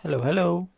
Hello, hello.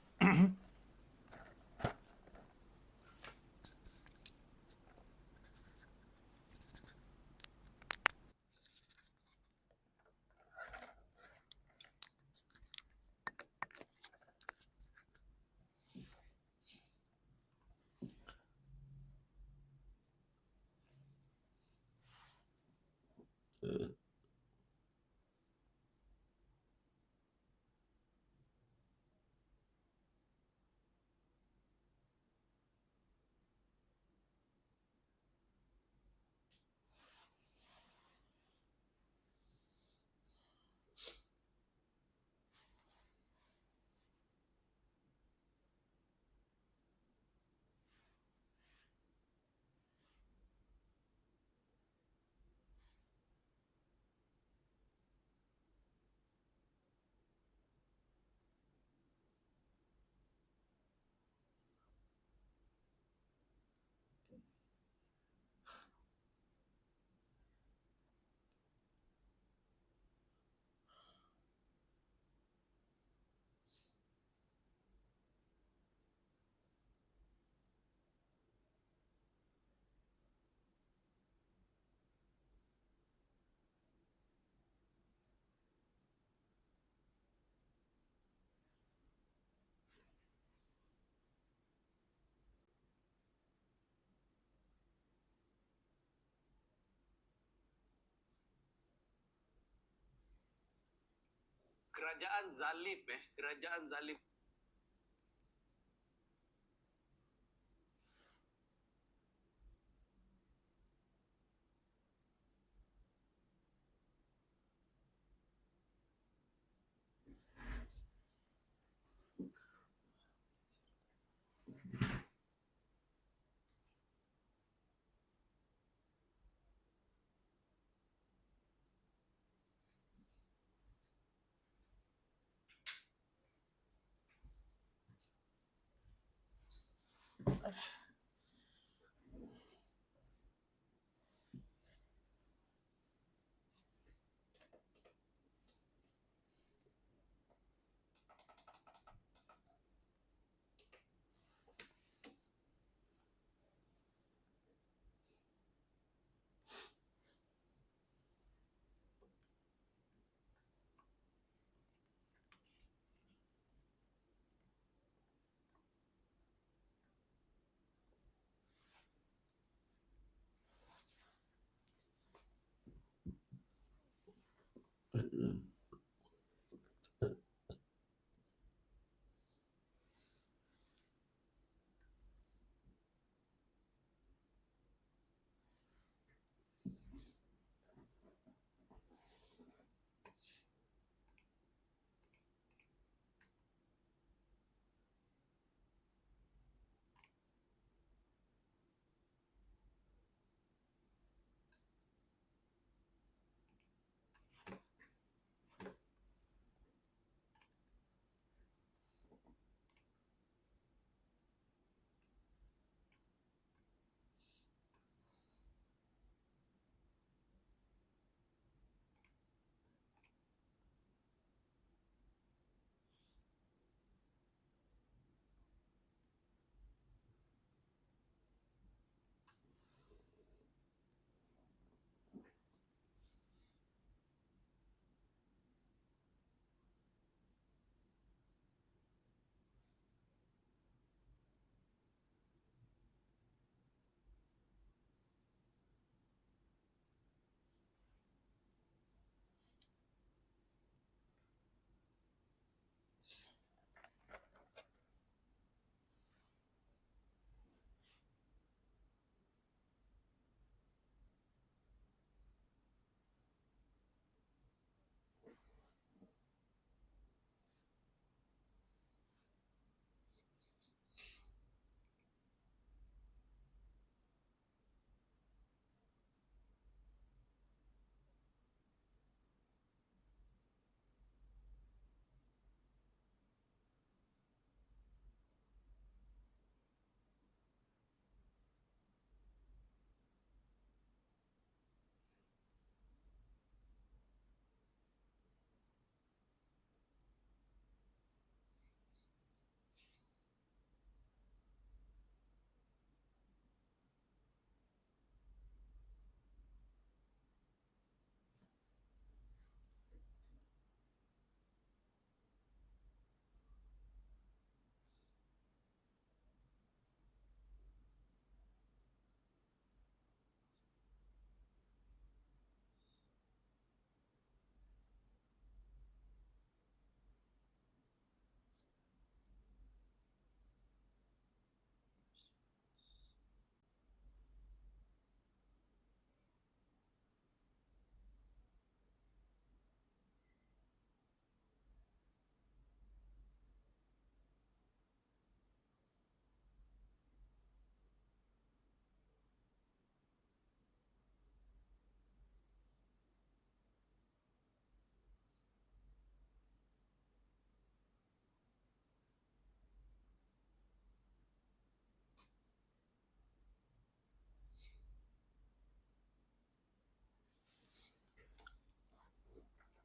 Kerajaan zalim kerajaan zalim.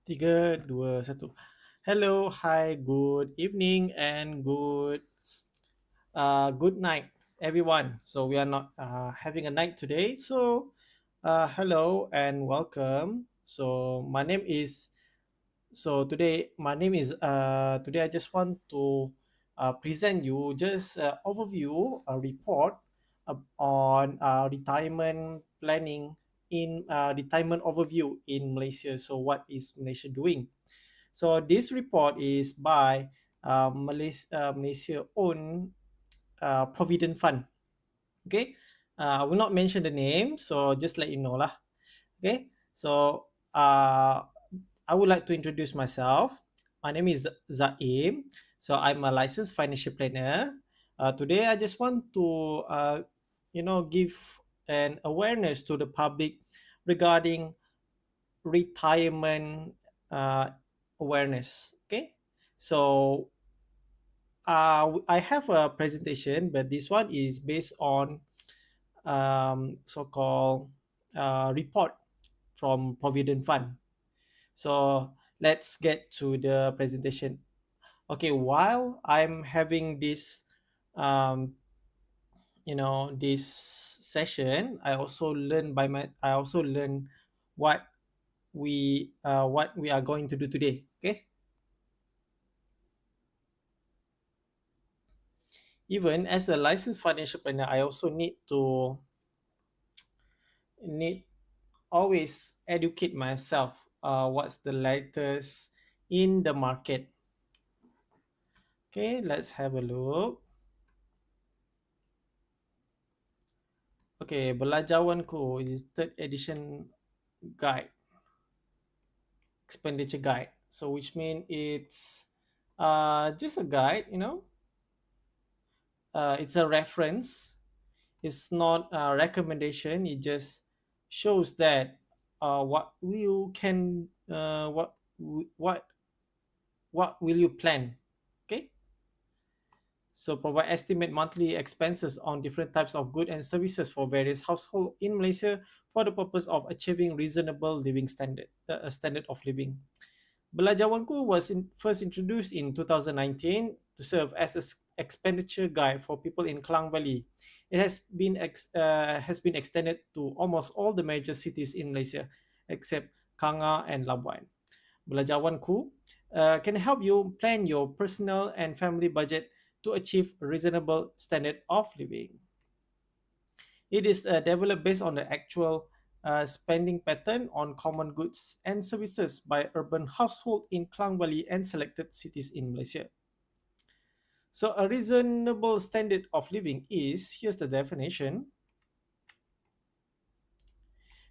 Tiga, dua, satu. Hello, hi, good evening, and good night, everyone. So we are not having a night today. So hello and welcome. So my name is today I just want to present you just overview a report on retirement planning in retirement overview in Malaysia. So what is Malaysia doing? So this report is by Malaysia own Provident Fund. Okay, I will not mention the name, so just let you know lah. Okay, so I would like to introduce myself. My name is Za'eim. So I'm a licensed financial planner. Today, I just want to, give an awareness to the public regarding retirement uh, awareness. Okay, so I have a presentation, but this one is based on so-called report from Provident Fund. So let's get to the presentation. Okay, while I'm having this, um, this session, I also learn what what we are going to do today. Okay, even as a licensed financial planner, I also need always educate myself. What's the latest in the market? Okay, let's have a look. Okay, Belajarwanku is third edition guide, expenditure guide. So which means it's just a guide, it's a reference. It's not a recommendation. It just shows that what you can what what will you plan. Okay, so provide estimate monthly expenses on different types of goods and services for various households in Malaysia for the purpose of achieving reasonable living standard of living. Belajawanku was first introduced in 2019 to serve as an expenditure guide for people in Klang Valley. It has been extended to almost all the major cities in Malaysia, except Kanga and Labuan. Belajawanku can help you plan your personal and family budget to achieve a reasonable standard of living. It is developed based on the actual spending pattern on common goods and services by urban household in Klang Valley and selected cities in Malaysia. So a reasonable standard of living is, here's the definition,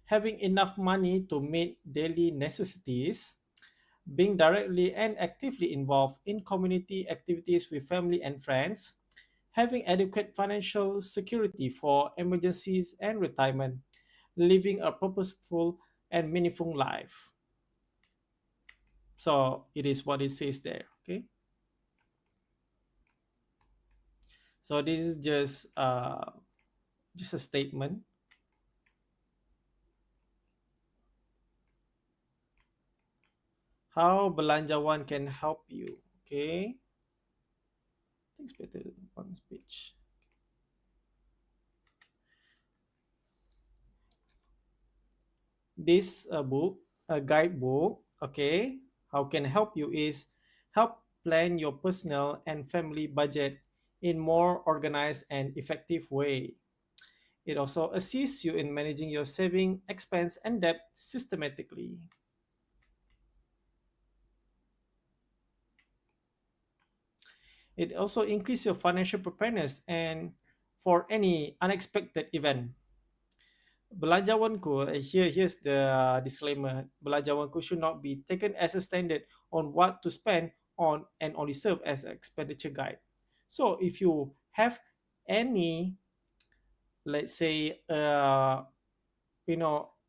having enough money to meet daily necessities, being directly and actively involved in community activities with family and friends, having adequate financial security for emergencies and retirement, living a purposeful and meaningful life. So it is what it says there. Okay. So this is just a statement. How Belanjawan can help you. Okay. I think it's better on speech. This book, a guidebook, okay, how can help you is help plan your personal and family budget in more organized and effective way. It also assists you in managing your saving, expense, and debt systematically. It also increases your financial preparedness and for any unexpected event. Belajawanku, here's the disclaimer. Belajawanku should not be taken as a standard on what to spend on and only serve as an expenditure guide. So if you have any, let's say,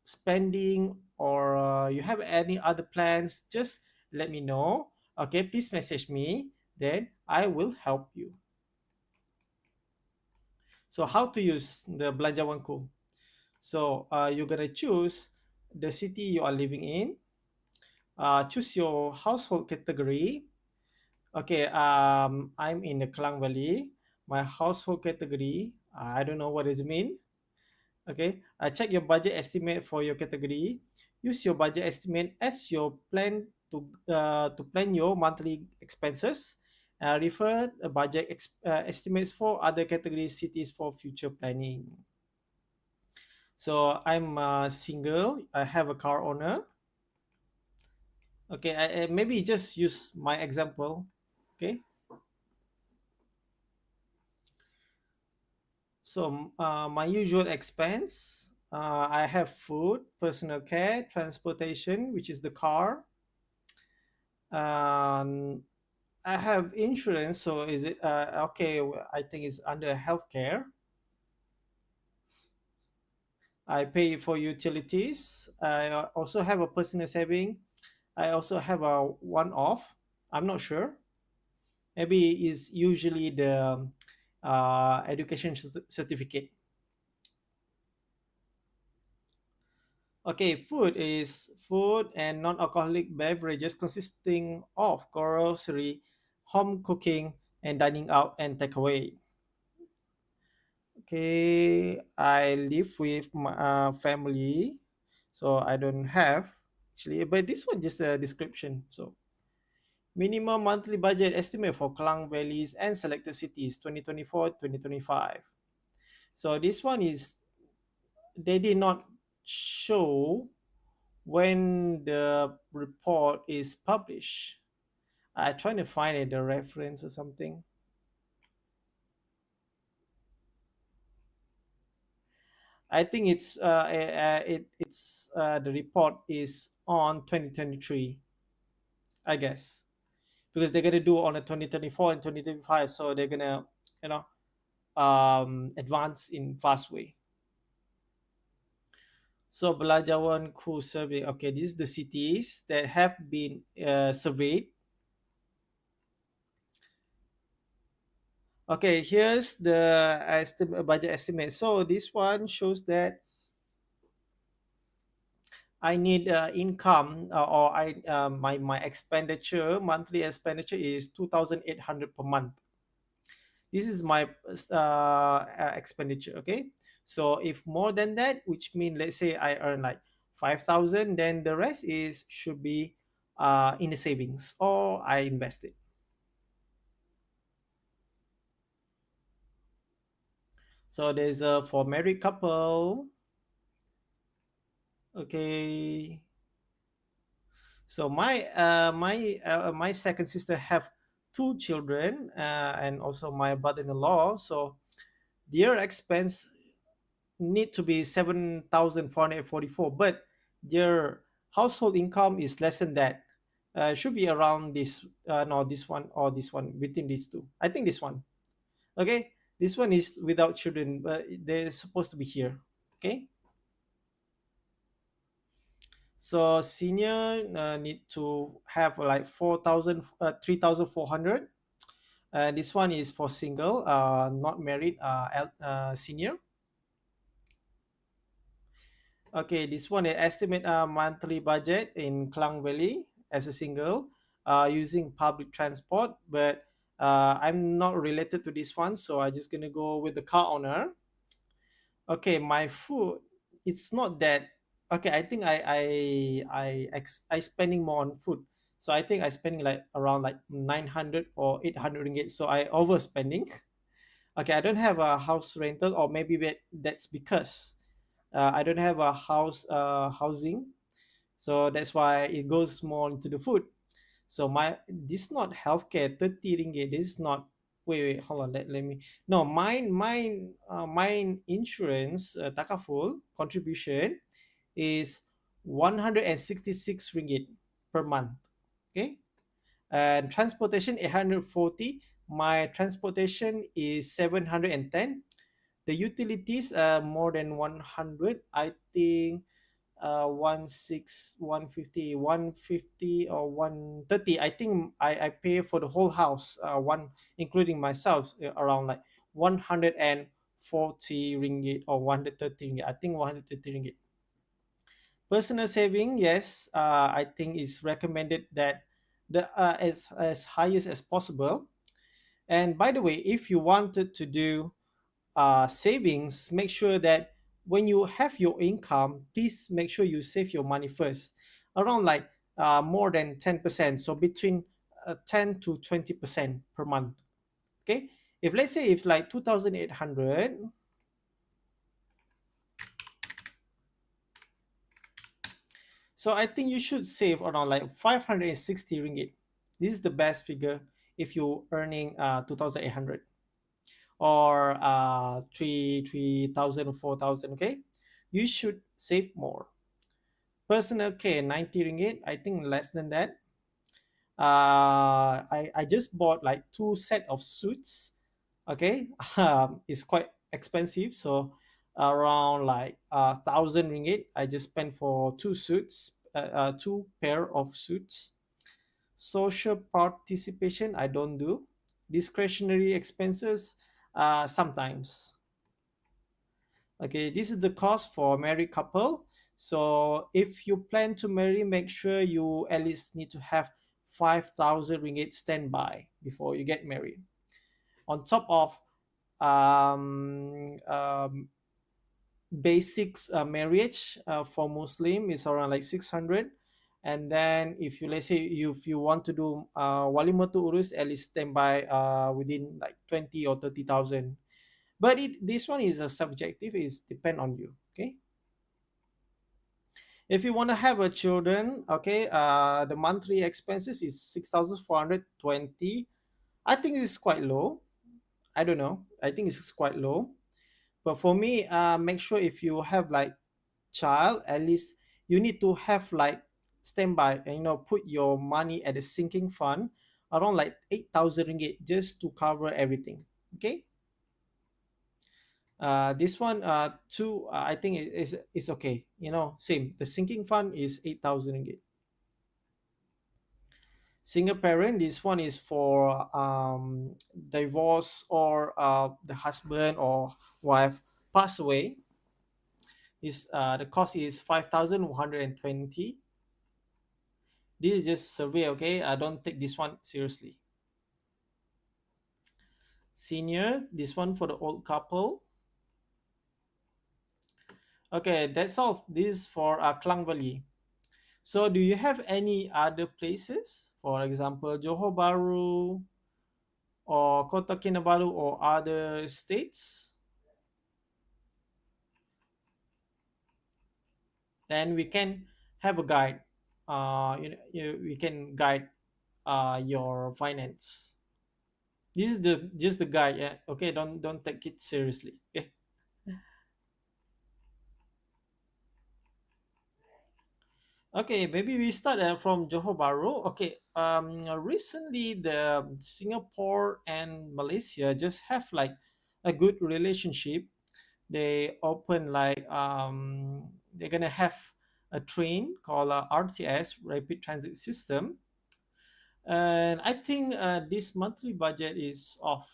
spending or you have any other plans, just let me know. Okay, please message me, then I will help you. So how to use the Belajawanku? So you're gonna choose the city you are living in, Choose your household category. Okay, I'm in the Klang Valley. My household category, I don't know what does it mean. Okay, check your budget estimate for your category. Use your budget estimate as your plan to plan your monthly expenses. Refer budget estimates for other category cities for future planning. So I'm single. I have a car owner. Okay, maybe just use my example. Okay, so my usual expense. I have food, personal care, transportation, which is the car. Um, I have insurance, so is it okay? I think it's under healthcare. I pay for utilities. I also have a personal saving. I also have a one-off. I'm not sure. Maybe it's usually the education certificate. Okay, food is food and non-alcoholic beverages consisting of grocery, home cooking, and dining out and takeaway. Okay, I live with my family, so I don't have actually, but this one just a description. So minimum monthly budget estimate for Klang Valleys and selected cities 2024-2025. So this one is they did not show when the report is published. I trying to find it, the reference or something. I think it's the report is on 2023, I guess, because they're gonna do on a 2024 and 2025, so they're gonna you know advance in fast way. So Belajawan Ku survey. Okay, these are the cities that have been surveyed. Okay, here's the budget estimate. So this one shows that I need income or I my expenditure monthly expenditure is 2,800 per month. This is my expenditure. Okay, so if more than that, which means let's say I earn like 5,000, then the rest is should be in the savings or I invest it. So there's a for married couple. Okay, so my second sister have two children and also my brother-in-law. So their expense need to be 7,444, but their household income is less than that. Should be around this no this one or this one within these two. I think this one. Okay, this one is without children, but they're supposed to be here. Okay, so senior need to have like 4,000 3,400. This one is for single, not married, senior. Okay, this one is estimate a monthly budget in Klang Valley as a single using public transport, but I'm not related to this one, so I'm just gonna go with the car owner. Okay, my food, it's not that. Okay, I think I spending more on food, so I think I spending like around like 900 or 800 ringgit. So I overspending. Okay, I don't have a house rental, or maybe that's because I don't have a housing, so that's why it goes more into the food. So my this not healthcare 30 ringgit. This is not. Wait, hold on. Let me. No, mine insurance takaful contribution is 166 ringgit per month. Okay, and transportation 840. My transportation is 710. The utilities are more than 100. I think 150 or 130. I think I pay for the whole house, one including myself, around like 140 ringgit or 130 ringgit. I think 130 ringgit. Personal saving, yes, I think is recommended that the as highest as possible. And by the way, if you wanted to do savings, make sure that when you have your income, please make sure you save your money first, around like more than 10%. So between 10 to 20% per month. Okay. If let's say if like 2,800, so I think you should save around like 560 ringgit. This is the best figure if you earning 2,800 or 3,000 or 4,000. Okay, you should save more. Personal care 90 ringgit. I think less than that. I just bought like two set of suits. Okay, it's quite expensive, so around like 1,000 ringgit I just spent for two suits, two pair of suits. Social participation I don't do. Discretionary expenses sometimes. Okay, this is the cost for married couple. So if you plan to marry, make sure you at least need to have 5,000 ringgit standby before you get married. On top of um, um, basics marriage for Muslim is around like 600. And then if you let's say if you want to do walimatu urus, at least standby within like 20 or 30,000. But this one is a subjective, it's depend on you. Okay, if you want to have a children, okay, the monthly expenses is 6,420. I think it's quite low. I don't know, I think it's quite low. But for me, make sure if you have like child, at least you need to have like standby and put your money at a sinking fund around like 8,000 ringgit just to cover everything. Okay, this one two I think is okay. Same, the sinking fund is 8,000 ringgit. Single parent, this one is for divorce or the husband or wife pass away. Is the cost is 5,120. This is just survey, okay? I don't take this one seriously. Senior, this one for the old couple. Okay, that's all. This is for Klang Valley. So do you have any other places? For example, Johor Bahru or Kota Kinabalu or other states? Then we can have a guide. We can guide your finance. This is the just the guide. Yeah. Okay. Don't take it seriously. Okay. Okay, maybe we start from Johor Bahru. Okay, recently the Singapore and Malaysia just have like a good relationship. They open like they're gonna have a train called RTS, Rapid Transit System, and I think this monthly budget is off.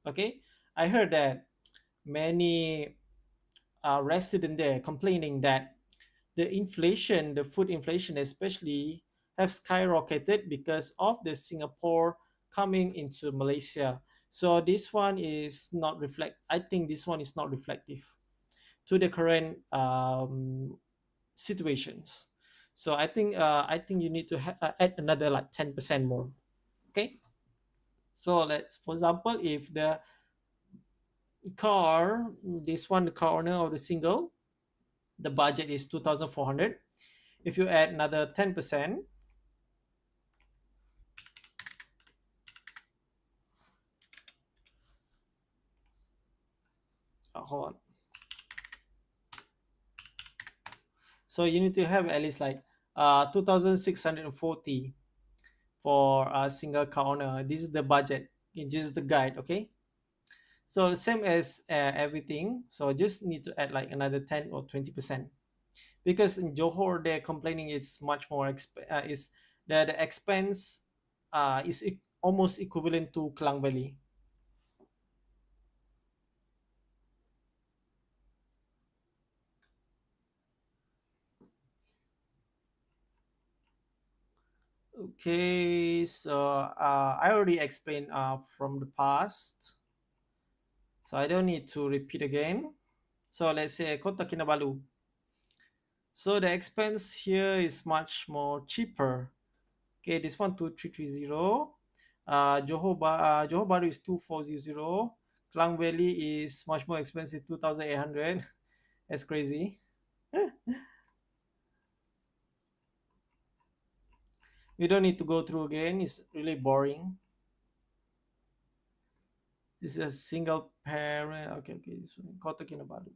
Okay, I heard that many residents there complaining that the food inflation especially, have skyrocketed because of the Singapore coming into Malaysia. So this one is not reflect. I think this one is not reflective to the current situations. So I think you need to add another like 10% more. Okay. So let's, for example, if the car, this one, the car owner or the single, the budget is 2,400. If you add another 10%, hold on. So you need to have at least like 2,640 for a single car owner. This is the budget. It's just the guide, okay? So same as everything. So just need to add like another 10 or 20%. Because in Johor, they're complaining it's much more, is the expense is almost equivalent to Klang Valley. Okay, so I already explained from the past, so I don't need to repeat again. So let's say Kota Kinabalu. So the expense here is much more cheaper. Okay, this one 2330. Johor Bahru is 2400. Klang Valley is much more expensive, 2800. That's crazy. We don't need to go through again. It's really boring. This is a single parent. Okay, okay. This one. Kota Kinabalu.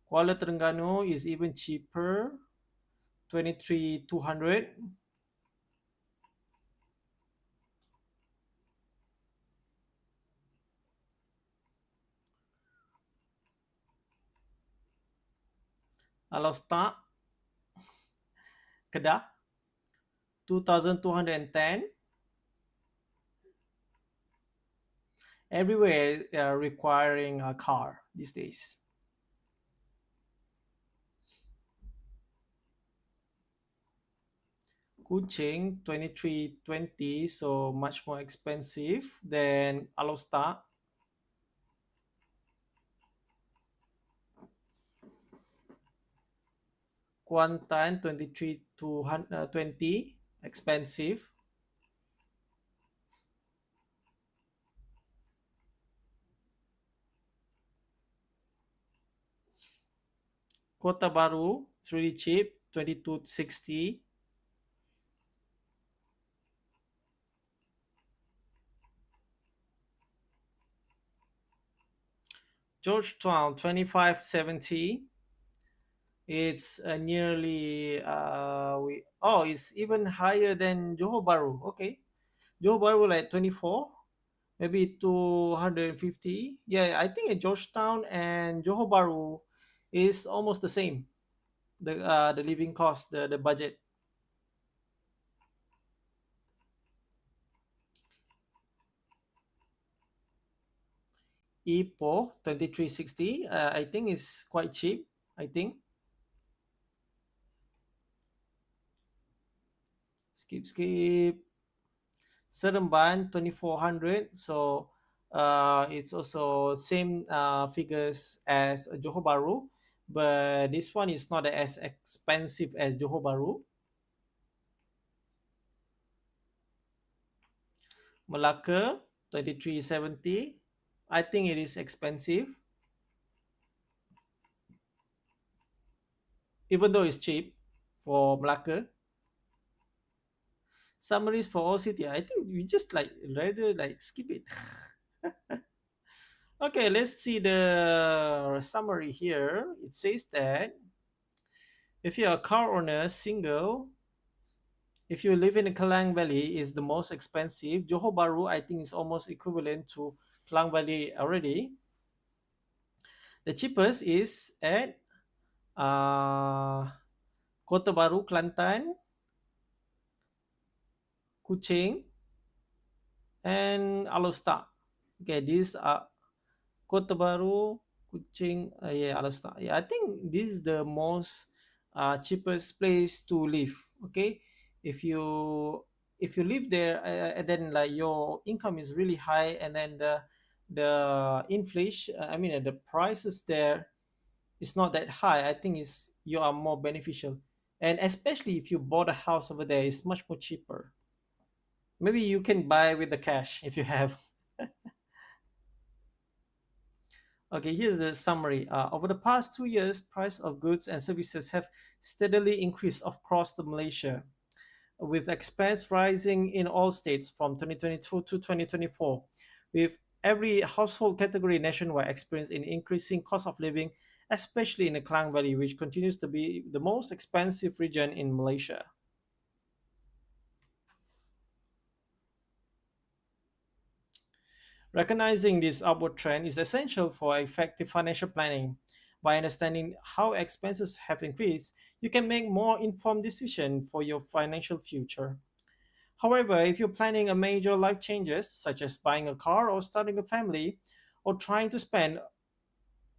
Kuala Terengganu is even cheaper. 23,200. Alostak, Kedah, 2,210. Everywhere requiring a car these days. Kuching 2320, so much more expensive than Alostak. Kuantan 2320, expensive. Kota Baru, it's really cheap, 2260. Georgetown 2570. It's nearly it's even higher than Johor Bahru. Okay, Johor Bahru like 24, maybe 250. Yeah, I think in Georgetown and Johor Bahru is almost the same. The living cost, the budget. Ipoh 2360. I think is quite cheap. I think. Skip. Seremban 2400. So it's also same figures as Johor Bahru, but this one is not as expensive as Johor Bahru. Malacca 2370. I think it is expensive, even though it's cheap for Malacca. Summaries for all city. I think we just like rather like skip it. Okay, let's see the summary here. It says that if you're a car owner, single, if you live in the Klang Valley, is the most expensive. Johor Bahru, I think, is almost equivalent to Klang Valley already. The cheapest is at Kota Baru, Kelantan, Kuching, and Alostar. Okay, these are Kota Baru, Kuching, yeah, Alostar. Yeah, I think this is the most cheapest place to live. Okay, if you if you live there, and then like your income is really high, and then the inflation, I mean the prices there is not that high. I think is you are more beneficial, and especially if you bought a house over there, it's much more cheaper. Maybe you can buy with the cash if you have. Okay, here's the summary. Over the past 2 years, price of goods and services have steadily increased across the Malaysia, with expense rising in all states from 2022 to 2024, with every household category nationwide experiencing an increasing cost of living, especially in the Klang Valley, which continues to be the most expensive region in Malaysia. Recognizing this upward trend is essential for effective financial planning. By understanding how expenses have increased, you can make more informed decisions for your financial future. However, if you're planning a major life changes, such as buying a car or starting a family, or trying to spend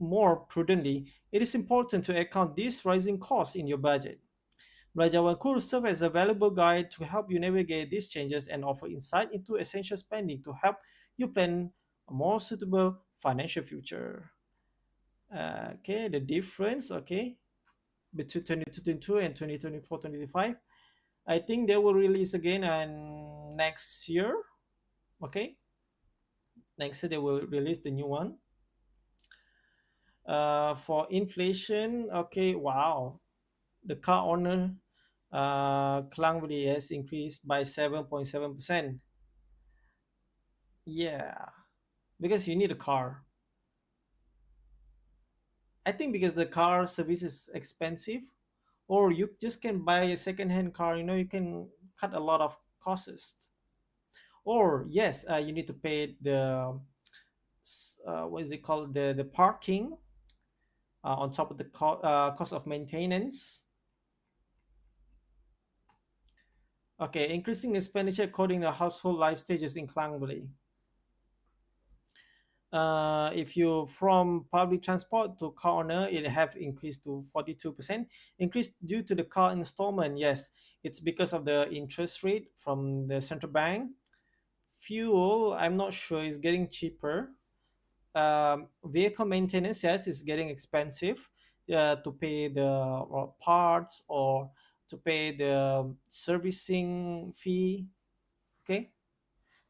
more prudently, it is important to account these rising costs in your budget. Belajar could serve as a valuable guide to help you navigate these changes and offer insight into essential spending to help you plan a more suitable financial future. Okay, the difference, okay, between 2022 and 2024-2025. I think they will release again and next year. Okay, next year they will release the new one. For inflation, okay, wow, the car owner Klangbudi has increased by 7.7%. Yeah, because you need a car. I think because the car service is expensive, or you just can buy a second-hand car. You can cut a lot of costs. Or yes, you need to pay the what is it called, the parking on top of the cost of maintenance. Okay, increasing expenditure according to household life stages in Klangbali. If you from public transport to car owner, it have increased to 42%. Increased due to the car installment. Yes, it's because of the interest rate from the central bank. Fuel, I'm not sure, is getting cheaper. Vehicle maintenance, yes, is getting expensive to pay the parts or to pay the servicing fee. Okay,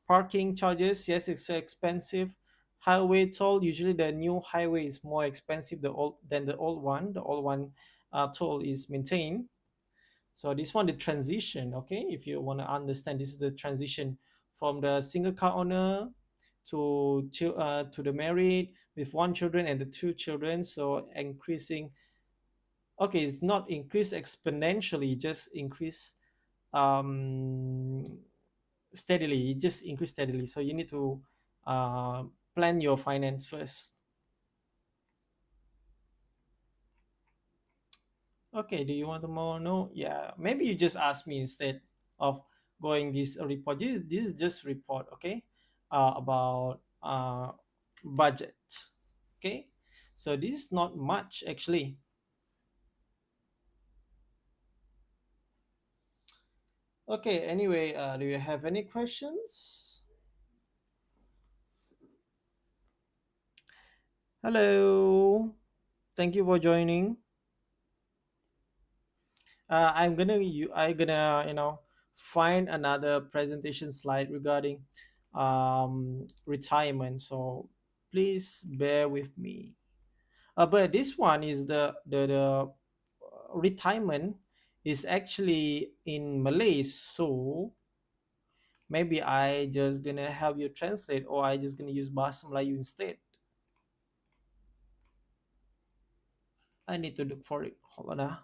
parking charges, yes, it's expensive. Highway toll, usually the new highway is more expensive than the old one. The old one toll is maintained. So this one, the transition, okay, if you want to understand, this is the transition from the single car owner to the married with one children and the two children. So increasing, okay, it's not increase exponentially, just increase um steadily. It just increase steadily. So you need to uh, plan your finance first. Okay, do you want to more know? Yeah, maybe you just ask me instead of going this report. This is just report, okay, about budget. Okay, so this is not much actually. Okay, anyway, do you have any questions? Hello, thank you for joining. I gonna find another presentation slide regarding retirement. So please bear with me. But this one is the retirement is actually in Malay. So maybe I just gonna have you translate, or I just gonna use Bahasa Melayu instead. I need to look for it. Hold on.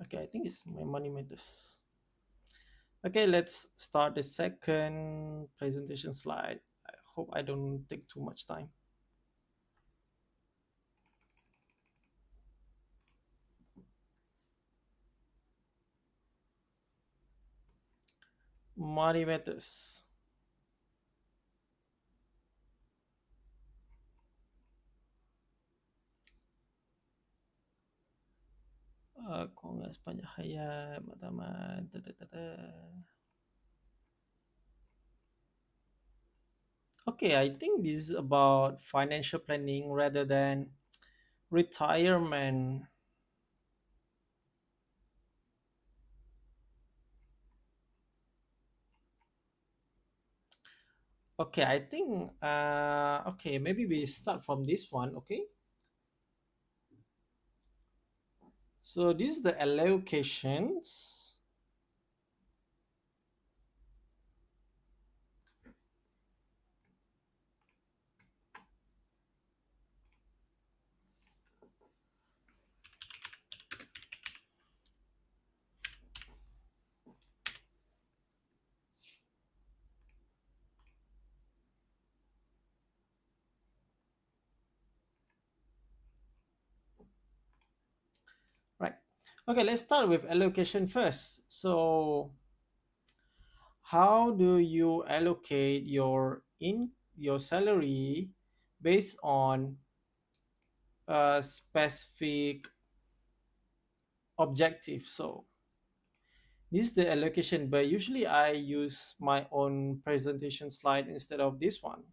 Okay, I think it's my money matters. Okay, let's start the second presentation slide. I hope I don't take too much time. Money matters. Kung sepanjang hayat, teman. Okay, I think this is about financial planning rather than retirement. Okay, I think okay, maybe we start from this one. Okay, so this is the allocations. Right. Okay, let's start with allocation first. So how do you allocate your salary based on a specific objective? So this is the allocation, but usually I use my own presentation slide instead of this one.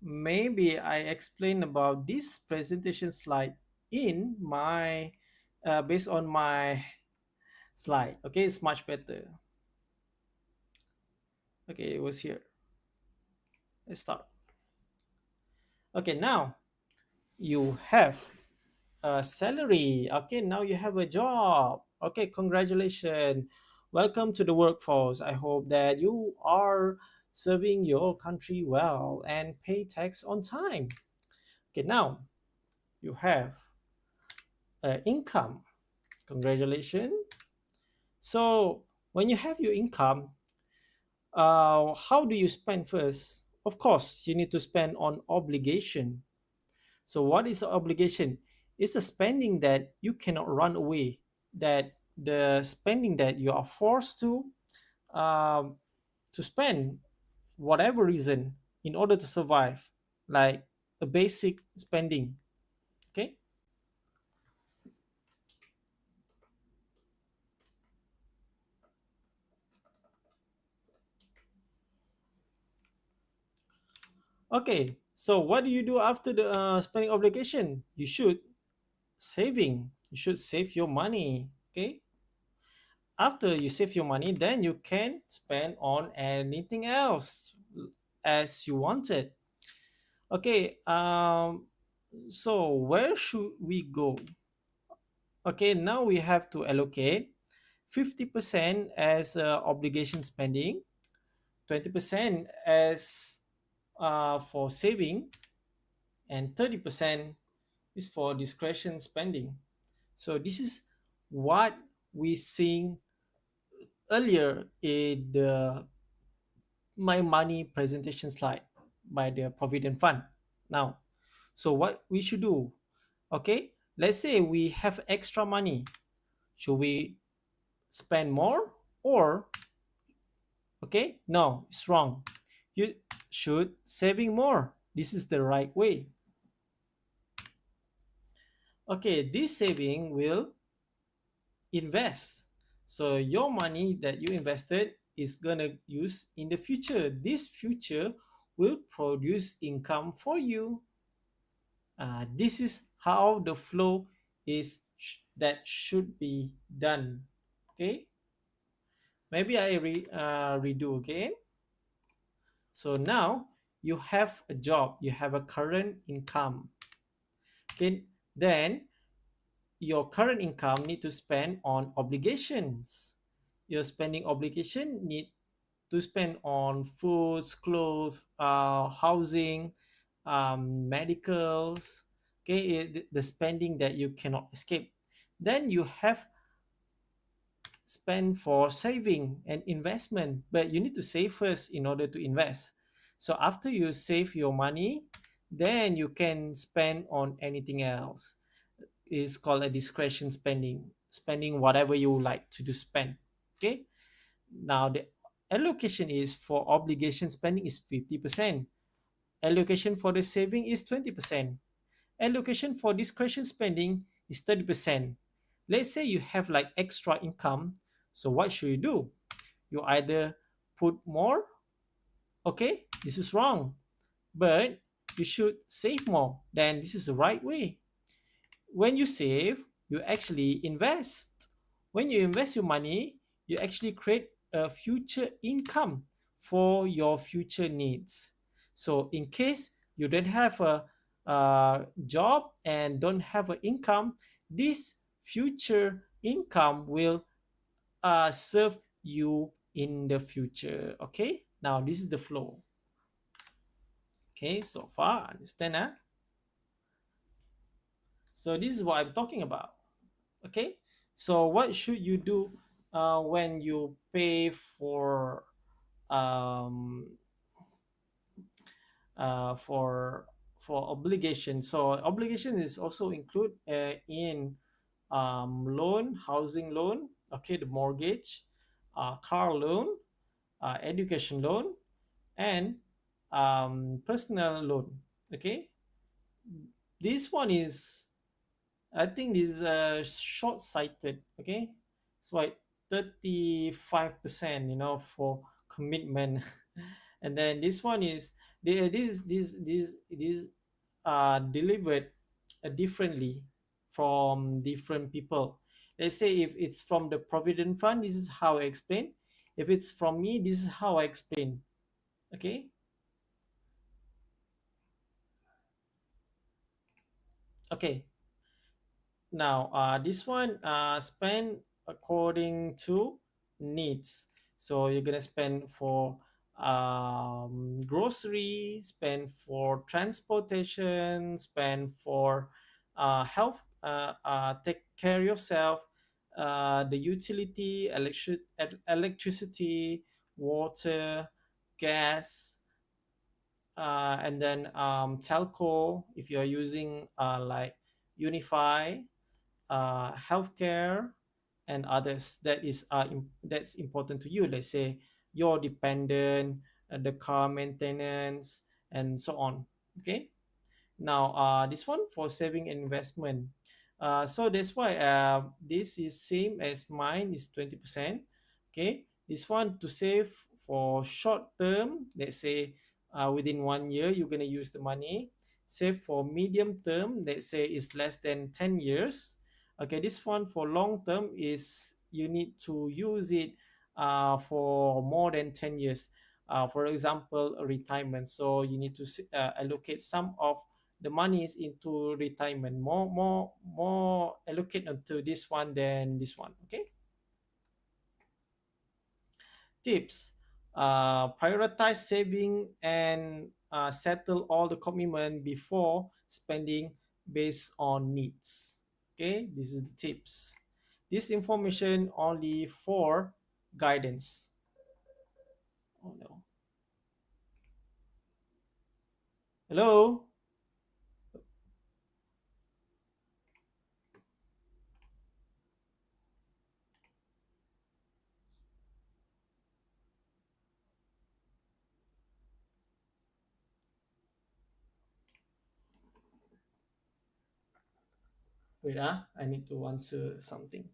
Maybe I explain about this presentation slide in my based on my slide. Okay, it's much better. Okay, it was here. Let's start. Okay, now you have a salary. Okay, now you have a job. Okay, congratulations. Welcome to the workforce. I hope that you are serving your country well and pay tax on time. Okay, now you have income. Congratulations. So when you have your income, how do you spend first? Of course, you need to spend on obligation. So what is obligation? It's a spending that you cannot run away. That the spending that you are forced um, to spend whatever reason in order to survive, like a basic spending. Okay. Okay. So what do you do after the spending obligation? You should saving. You should save your money. Okay. After you save your money, then you can spend on anything else as you wanted. Okay, so where should we go? Okay, now we have to allocate 50% as obligation spending, 20% as for saving, and 30% is for discretion spending. So this is what we seen earlier in the my money presentation slide by the provident fund. Now, so what we should do? Okay, let's say we have extra money. Should we spend more or okay? No, it's wrong. You should saving more. This is the right way. Okay, this saving will invest. So your money that you invested is gonna use in the future. This future will produce income for you. This is how the flow is that should be done. Okay, maybe I redo again. So now you have a job, you have a current income. Okay, then your current income need to spend on obligations. Your spending obligation need to spend on foods, clothes, housing, medicals. Okay, the spending that you cannot escape. Then you have spend for saving and investment, but you need to save first in order to invest. So after you save your money, then you can spend on anything else. It's called a discretion spending, spending whatever you like to do spend. Okay, now the allocation is for obligation spending is 50%. Allocation for the saving is 20%. Allocation for discretion spending is 30%. Let's say you have like extra income. So what should you do? You either put more, okay, this is wrong, but you should save more. Then this is the right way. When you save, you actually invest. When you invest your money, you actually create a future income for your future needs. So, in case you don't have a job and don't have an income, this future income will serve you in the future. Okay, now this is the flow. Okay, so far, understand? Huh? So, this is what I'm talking about. Okay, so what should you do when you pay for um, for obligation. So obligation is also include in loan, housing loan, okay, the mortgage, car loan, education loan, and personal loan. Okay, this one is, I think, this is short sighted. Okay, it's like 35%, for commitment. And then this one is, this delivered differently from different people. Let's say if it's from the provident fund, this is how I explain. If it's from me, this is how I explain. Okay. Okay. Now, this one spend according to needs. So you're gonna spend for grocery, spend for transportation, spend for health, take care of yourself, the utility, electricity, water, gas, and then telco if you're using like Unify, healthcare, and others that is that's important to you. Let's say your dependent, the car maintenance, and so on. Okay. Now, this one for saving and investment. So that's why this is same as mine is 20%. Okay, this one to save for short term. Let's say within 1 year you're gonna use the money. Save for medium term. Let's say it's less than 10 years. Okay, this one for long term is you need to use it for more than 10 years. For example, retirement. So you need to allocate some of the money is into retirement, more allocated to this one than this one. Okay. Tips: prioritize saving and settle all the commitment before spending based on needs. Okay, this is the tips. This information only for guidance. Oh no. Hello. Wait, I need to answer something.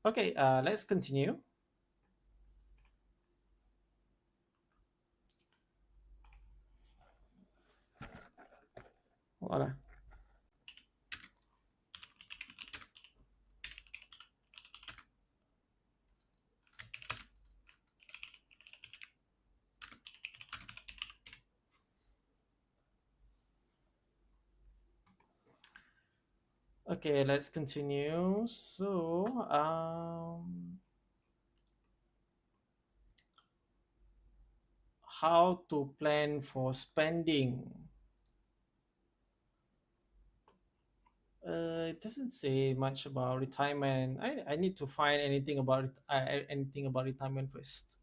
Okay, let's continue. Voilà. Okay, let's continue. So, how to plan for spending? It doesn't say much about retirement. I need to find anything about anything about retirement first.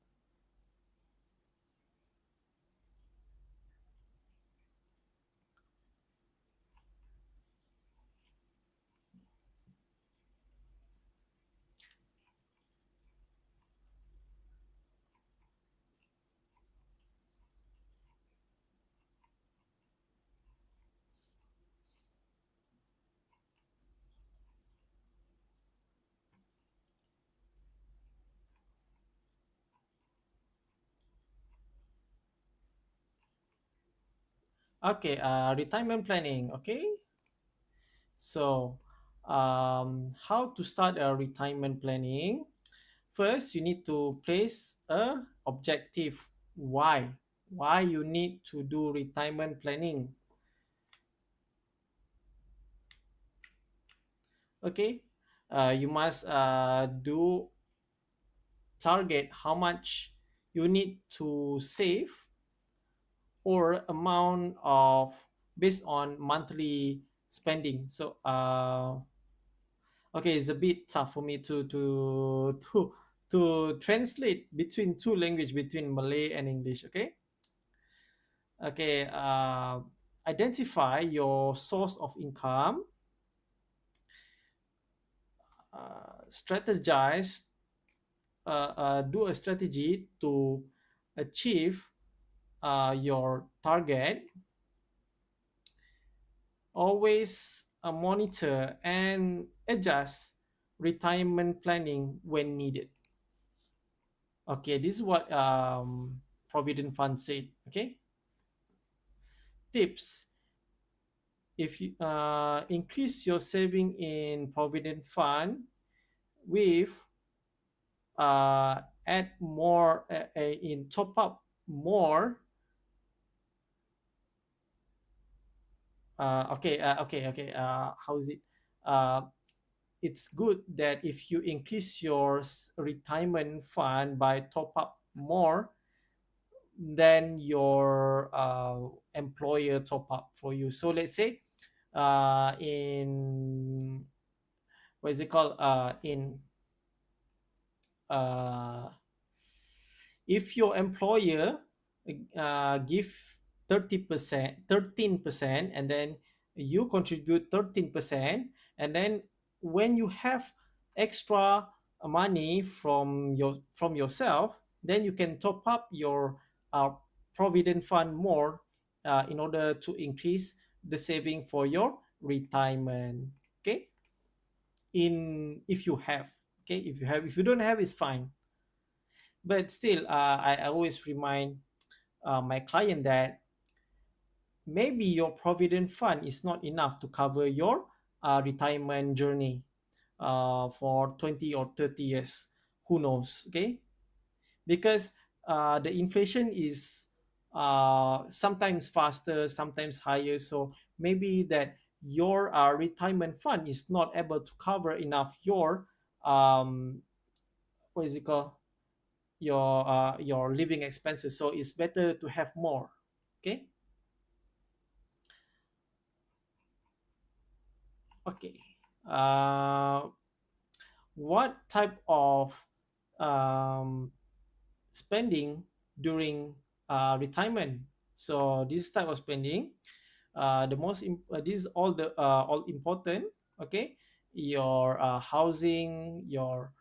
Okay, retirement planning. Okay, so how to start a retirement planning? First, you need to place a objective. Why? Why you need to do retirement planning? Okay, you must do target how much you need to save or amount of based on monthly spending. So okay, it's a bit tough for me to translate between two language, between Malay and English. Okay, identify your source of income, strategize, do a strategy to achieve your target. Always monitor and adjust retirement planning when needed. Okay, this is what Provident Fund said. Okay, tips: if you increase your saving in Provident Fund with add more in top up more. How is it? Uh, it's good that if you increase your retirement fund by top up more than your employer top up for you. So let's say in what is it called in uh, if your employer give 30%, 13%, and then you contribute 13%, and then when you have extra money from yourself, then you can top up your uh, provident fund more in order to increase the saving for your retirement. Okay, in if you have, okay, if you have, if you don't have, it's fine. But still, I always remind my client that maybe your provident fund is not enough to cover your retirement journey for 20 or 30 years. Who knows? Okay, because the inflation is sometimes faster, sometimes higher. So maybe that your retirement fund is not able to cover enough your what is it called, your living expenses. So it's better to have more. Okay. Okay. uh, what type of um, spending during retirement? So this type of spending, this is all important. Okay, your housing, your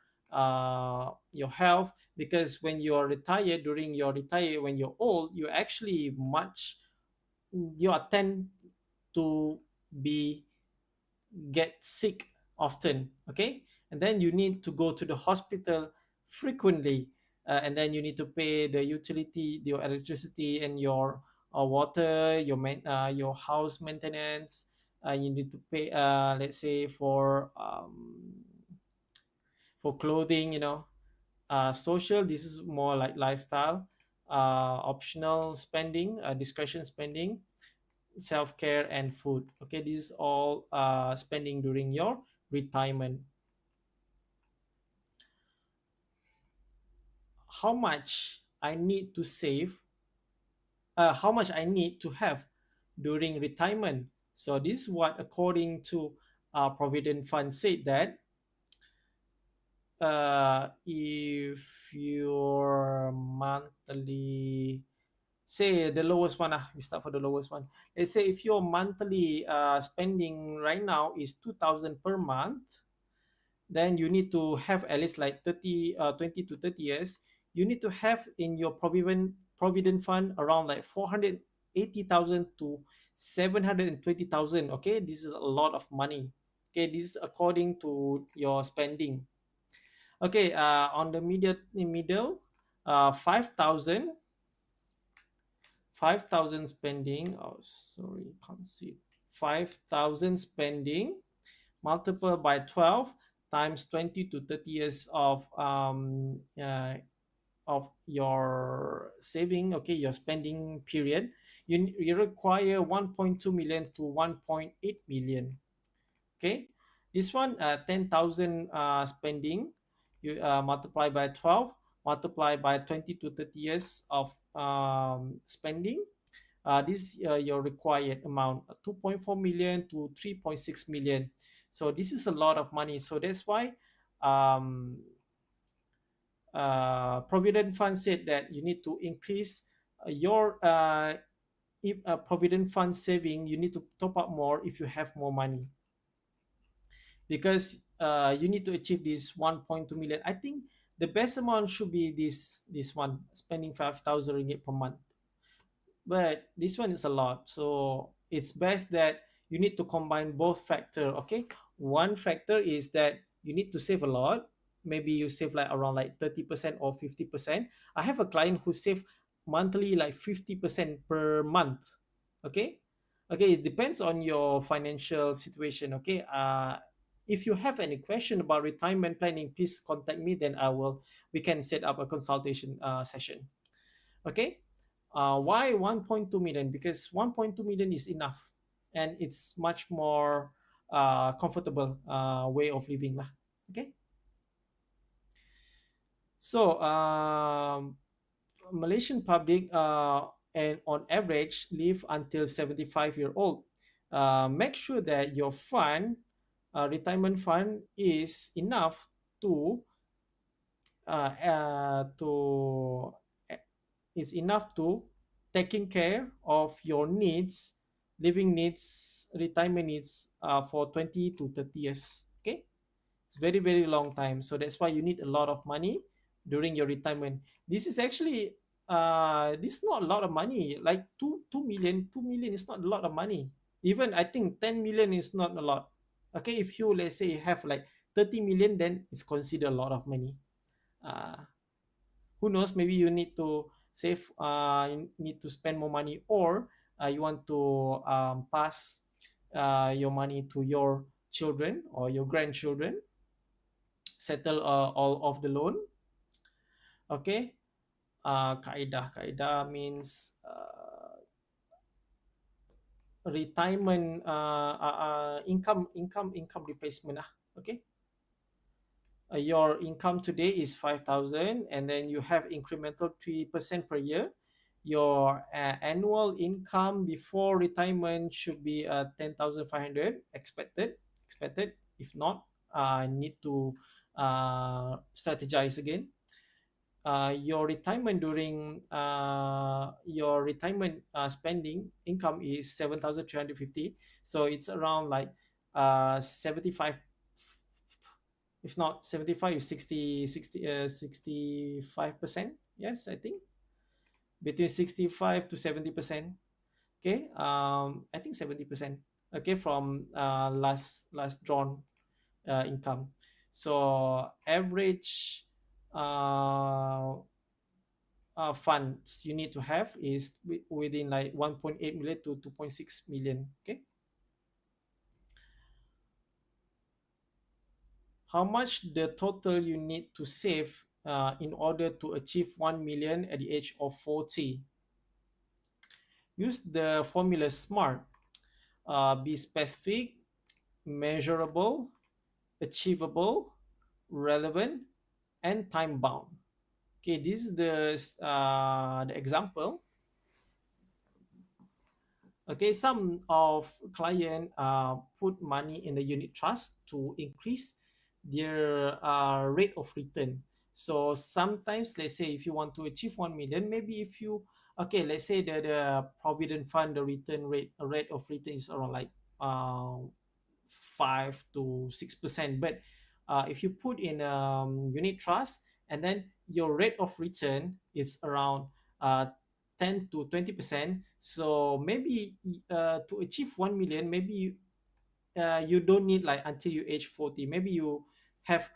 health, because when you're retired, during your retire, when you're old, you actually much, you are tend to be get sick often. Okay, and then you need to go to the hospital frequently, and then you need to pay the utility, your electricity, and your water, your house maintenance. You need to pay, let's say, for clothing, social, this is more like lifestyle, optional spending, discretion spending, self-care, and food. Okay, this is all spending during your retirement. How much I need to save, how much I need to have during retirement. So this is what, according to Provident Fund, said that if your monthly, say the lowest one, we start for the lowest one. Let's say if your monthly spending right now is 2,000 per month, then you need to have at least like 20 to 30 years. You need to have in your provident fund around like 480,000 to 720,000. Okay, this is a lot of money. Okay, this is according to your spending. Okay, on the middle, 5,000, 5,000 spending. Oh, sorry, can't see. 5,000 spending multiple by 12 times 20 to 30 years of your saving, okay, your spending period. You require 1.2 million to 1.8 million. Okay, This one, 10,000 spending, you multiply by 12, multiply by 20 to 30 years of spending. This your required amount, 2.4 million to 3.6 million. So this is a lot of money. So that's why um, Provident Fund said that you need to increase your if a Provident Fund saving. You need to top up more if you have more money, because you need to achieve this 1.2 million. I think the best amount should be this one, spending 5,000 ringgit per month, but this one is a lot. So it's best that you need to combine both factor. Okay, one factor is that you need to save a lot. Maybe you save like around like 30% or 50%. I have a client who save monthly like 50% per month. Okay, okay, it depends on your financial situation. Okay, if you have any question about retirement planning, please contact me, then we can set up a consultation session. Okay, why 1.2 million? Because 1.2 million is enough, and it's much more comfortable way of living lah. Okay, so Malaysian public and on average live until 75-year old. Make sure that your fund, retirement fund, is enough to uh, uh, to is enough to taking care of your needs, living needs, retirement needs for 20 to 30 years. Okay, it's very very long time. So that's why you need a lot of money during your retirement. This is actually this is not a lot of money. Like 2 million is not a lot of money. Even I think 10 million is not a lot. Okay, if you, let's say, have like 30 million, then it's considered a lot of money. uh, who knows, maybe you need to save, you need to spend more money, or you want to pass your money to your children or your grandchildren, settle all of the loan. Okay, kaidah means retirement income replacement lah. Okay, your income today is 5,000, and then you have incremental 3% per year. Your annual income before retirement should be 10,500 expected. If not, I need to strategize again. Your retirement during your retirement spending income is 7,350. So it's around like 75, if not 75, 65%. Yes, I think between 65 to 70%. Okay, I think 70%. Okay, from last drawn income. So average uh, funds you need to have is within like 1.8 million to 2.6 million. Okay, how much the total you need to save in order to achieve 1 million at the age of 40? Use the formula SMART. Be specific, measurable, achievable, relevant, and time bound. Okay, this is the example. Okay, some of client put money in the unit trust to increase their rate of return. So sometimes, let's say, if you want to achieve 1 million, maybe if you, okay, let's say that the provident fund, the rate of return is around like uh, 5 to 6%. But if you put in unit trust, and then your rate of return is around 10 to 20%. So maybe to achieve 1 million, maybe you don't need like until you age 40. Maybe you have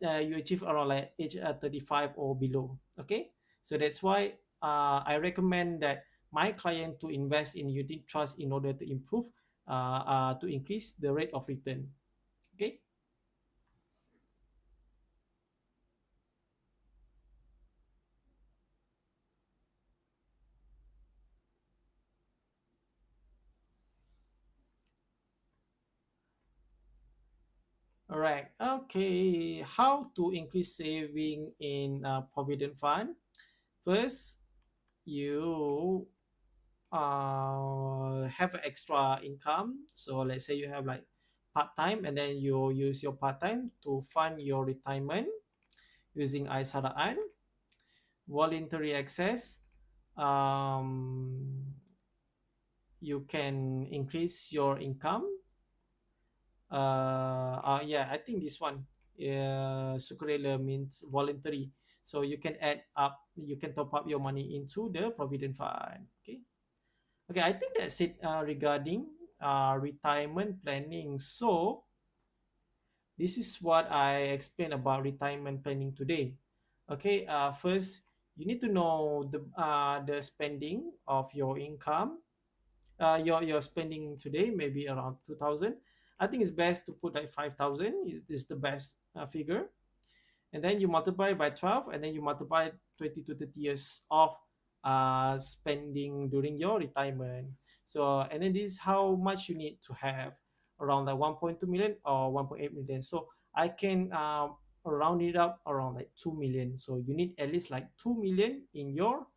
you achieve around like age 35 or below. Okay, so that's why I recommend that my client to invest in unit trust in order to improve to increase the rate of return. Okay. All right. Okay. How to increase saving in provident fund? First, you have an extra income. So let's say you have like part time, and then you use your part time to fund your retirement using Aisaraan, voluntary access. Um, you can increase your income. Yeah, I think this one, sukarela means voluntary. So you can add up, you can top up your money into the provident fund. Okay. Okay, I think that's it regarding retirement planning. So this is what I explained about retirement planning today. Okay, first you need to know the spending of your income. Your spending today maybe around 2,000. I think it's best to put like 5,000 is the best figure, and then you multiply by 12, and then you multiply 20 to 30 years of spending during your retirement. So and then this is how much you need to have, around like 1.2 million or 1.8 million. So I can round it up around like 2 million. So you need at least like 2 million in your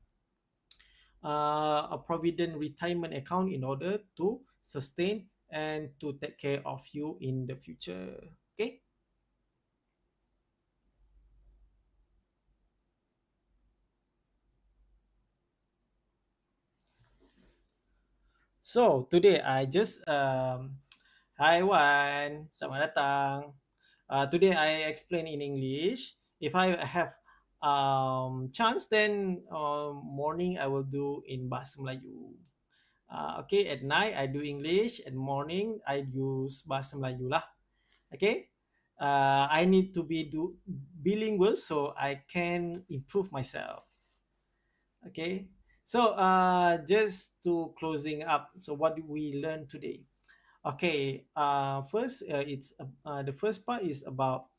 a provident retirement account in order to sustain and to take care of you in the future. Okay. So today I just hi Wan, selamat datang. Today I explain in English. If I have chance, then morning I will do in Bahasa Melayu. Okay, at night I do English, and morning I use Bahasa Melayu lah. Okay. I need to be bilingual so I can improve myself. Okay. So just to closing up. So what do we learn today? Okay. First, it's the first part is about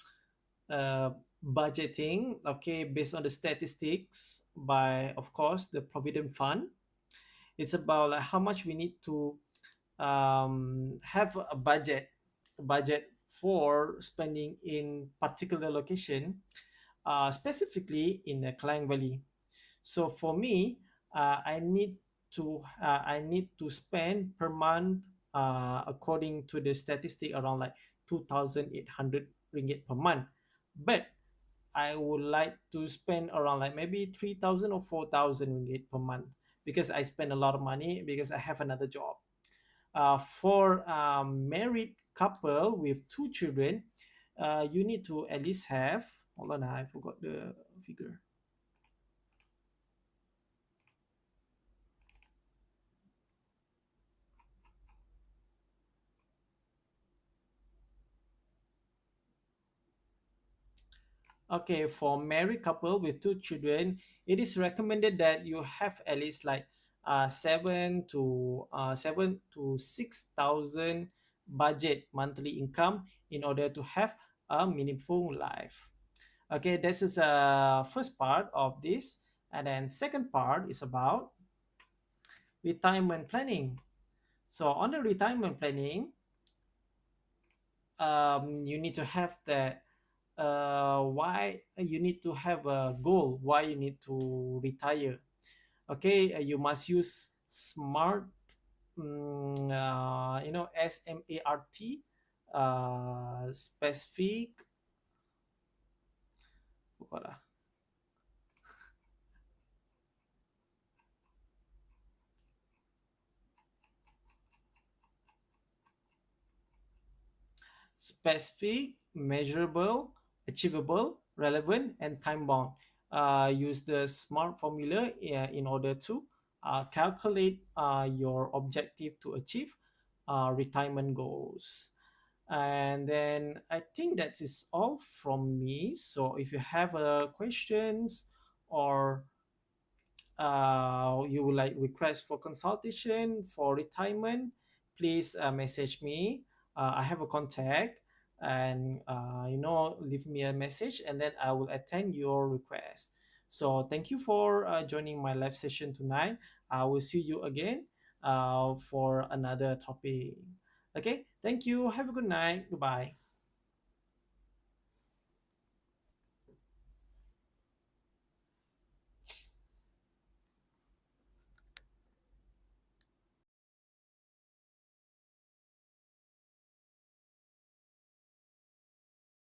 uh, budgeting. Okay, based on the statistics by, of course, the Provident Fund. It's about like how much we need to have a budget for spending in particular location, specifically in the Klang Valley. So for me, I need to spend per month, according to the statistic, around like 2,800 ringgit per month. But I would like to spend around like maybe 3,000 or 4,000 ringgit per month, because I spend a lot of money because I have another job. For a married couple with two children, you need to at least have. Hold on, I forgot the figure. Okay, for married couple with two children, it is recommended that you have at least like 7 to 6,000 budget monthly income in order to have a meaningful life. Okay, this is a first part of this, and then second part is about retirement planning. So on the retirement planning, you need to have that why you need to have a goal, why you need to retire. Okay, you must use smart, SMART, specific, specific, measurable, achievable, relevant, and time bound. Use the SMART formula in order to calculate your objective to achieve retirement goals. And then I think that is all from me. So if you have questions, or you would like request for consultation for retirement, please message me. I have a contact, and leave me a message, and then I will attend your request. So thank you for joining my live session tonight. I will see you again for another topic. Okay, thank you. Have a good night. Goodbye.